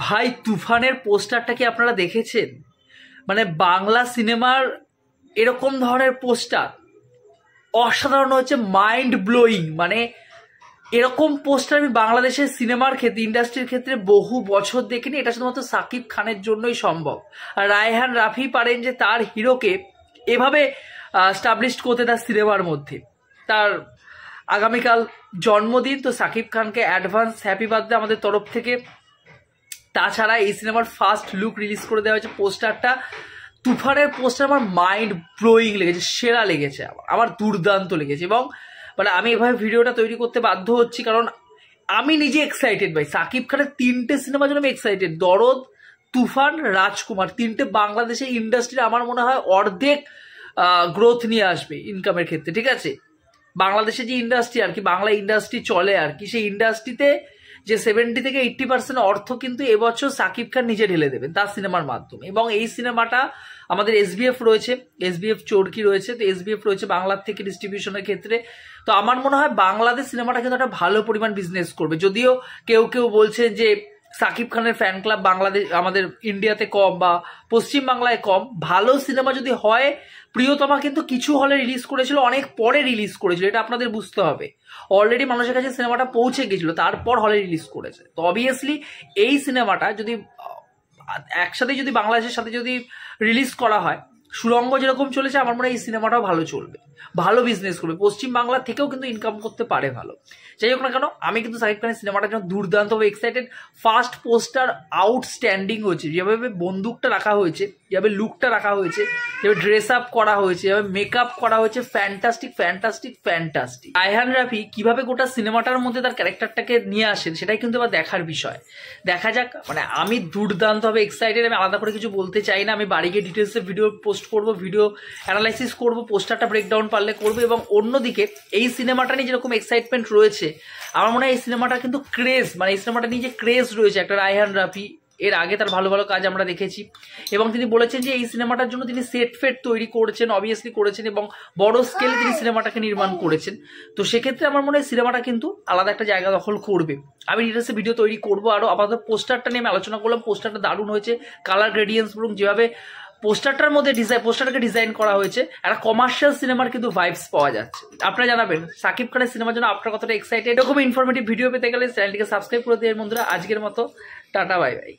ভাই তুফানের পোস্টারটা কি আপনারা দেখেছেন? মানে বাংলা সিনেমার এরকম ধরনের পোস্টার অসাধারণ, হচ্ছে মাইন্ড ব্লোয়িং। মানে এরকম পোস্টার আমি বাংলাদেশের সিনেমার ক্ষেত্রে, ইন্ডাস্ট্রির ক্ষেত্রে বহু বছর দেখিনি। এটা শুধুমাত্র সাকিব খানের জন্যই সম্ভব। আর রায়হান রাফি পারেন যে তার হিরোকে এভাবে স্টাবলিশড করতে তার সিনেমার মধ্যে। তার আগামীকাল জন্মদিন, তো সাকিব খানকে অ্যাডভান্স হ্যাপি বার্থডে আমাদের তরফ থেকে। তাছাড়া এই সিনেমার ফার্স্ট লুক রিলিজ করে দেওয়া হয়েছে। পোস্টারটা, তুফানের পোস্টার আমার মাইন্ড ব্লোয়িং লেগেছে, সেরা লেগেছে, আমার দুর্দান্ত লেগেছে। এবং মানে আমি এভাবে ভিডিওটা তৈরি করতে বাধ্য হচ্ছি কারণ আমি নিজে এক্সাইটেড ভাই। সাকিব খানের 3টে সিনেমার জন্য আমি এক্সাইটেড। দরদ, তুফান, রাজকুমার, 3টে বাংলাদেশের ইন্ডাস্ট্রির আমার মনে হয় অর্ধেক গ্রোথ নিয়ে আসবে ইনকামের ক্ষেত্রে। ঠিক আছে, বাংলাদেশের যে ইন্ডাস্ট্রি আর কি, বাংলা ইন্ডাস্ট্রি চলে আর কি, সেই ইন্ডাস্ট্রিতে যে 70 থেকে 80% অর্থ কিন্তু এবছর সাকিব খান নিজে ঢেলে দেবেন তার সিনেমার মাধ্যমে। এবং এই সিনেমাটা আমাদের এসবিএফ রয়েছে, এসবিএফ চরকি রয়েছে, তো এসবিএফ রয়েছে বাংলার থেকে ডিস্ট্রিবিউশনের ক্ষেত্রে। তো আমার মনে হয় বাংলাদেশ সিনেমাটা কিন্তু একটা ভালো পরিমাণ বিজনেস করবে। যদিও কেউ কেউ বলছে যে সাকিব খানের ফ্যান ক্লাব বাংলাদেশ, আমাদের ইন্ডিয়াতে কম বা পশ্চিম বাংলায় কম। ভালো সিনেমা যদি হয়, প্রিয়তমা কিন্তু কিছু হলে রিলিজ করেছিল, অনেক পরে রিলিজ করেছিল, এটা আপনাদের বুঝতে হবে। অলরেডি মানুষের কাছে সিনেমাটা পৌঁছে গেছিল, তারপর হলে রিলিজ করেছে। তো অবভিয়াসলি এই সিনেমাটা যদি একসাথে যদি বাংলাদেশের সাথে যদি রিলিজ করা হয়, সুরঙ্গ যেরকম চলেছে, আমার মনে হয় এই সিনেমাটাও ভালো চলবে, ভালো বিজনেস করবে, পশ্চিম বাংলা থেকেও কিন্তু ইনকাম করতে পারে ভালো। যাই হোক না কেন, আমি কিন্তু সাকিব খানের সিনেমাটার জন্য দুর্দান্তভাবে এক্সাইটেড। ফার্স্ট পোস্টার আউটস্ট্যান্ডিং হয়েছে, যেভাবে বন্দুকটা রাখা হয়েছে, যেভাবে লুকটা রাখা হয়েছে, যেভাবে ড্রেস আপ করা হয়েছে, যেভাবে মেকআপ করা হয়েছে, fantastic fantastic fantastic. Raihan Rafi কিভাবে গোটা সিনেমাটার মধ্যে তার ক্যারেক্টারটাকে নিয়ে আসেন, সেটাই কিন্তু আবার দেখার বিষয়। দেখা যাক, মানে আমি দুর্দান্তভাবে এক্সাইটেড। আমি আলাদা করে কিছু বলতে চাই না, আমি বাড়ি গিয়ে ডিটেলসে ভিডিও পোস্ট করবো, ভিডিও অ্যানালাইসিস করবো, পোস্টারটা ব্রেকডাউন পারলে করবো। এবং অন্যদিকে এই সিনেমাটা নিয়ে যেরকম এক্সাইটমেন্ট রয়েছে, আমার মনে হয় এই সিনেমাটা কিন্তু ক্রেজ, মানে এই সিনেমাটা নিয়ে যে ক্রেজ রয়েছে একটা রায়হান রাফি, এর আগে তার ভালো ভালো কাজ আমরা দেখেছি। এবং তিনি বলেছেন যে এই সিনেমাটার জন্য তিনি সেট ফেট তৈরি করেছেন, অবভিয়াসলি করেছেন, এবং বড় স্কেলে তিনি সিনেমাটাকে নির্মাণ করেছেন। তো সেক্ষেত্রে আমার মনে হয় সিনেমাটা কিন্তু আলাদা একটা জায়গা দখল করবে। আমি ডিটেলসে ভিডিও তৈরি করবো আরও। আপাতত পোস্টারটা নিয়ে আমি আলোচনা করলাম, পোস্টারটা দারুণ হয়েছে, কালার গ্রেডিয়েন্টস এবং যেভাবে পোস্টারটার মধ্যে পোস্টারটাকে ডিজাইন করা হয়েছে, একটা কমার্শিয়াল সিনেমার কিন্তু ভাইবস পাওয়া যাচ্ছে। আপনারা জানাবেন সাকিব খানের সিনেমার জন্য আপনার কতটা এক্সাইটেড। এরকম ইনফরমেটিভ ভিডিও পেতে গেলে চ্যানেলটিকে সাবস্ক্রাইব করে দিয়ে বন্ধুরা। আজকের মতো টাটা, বাই বাই।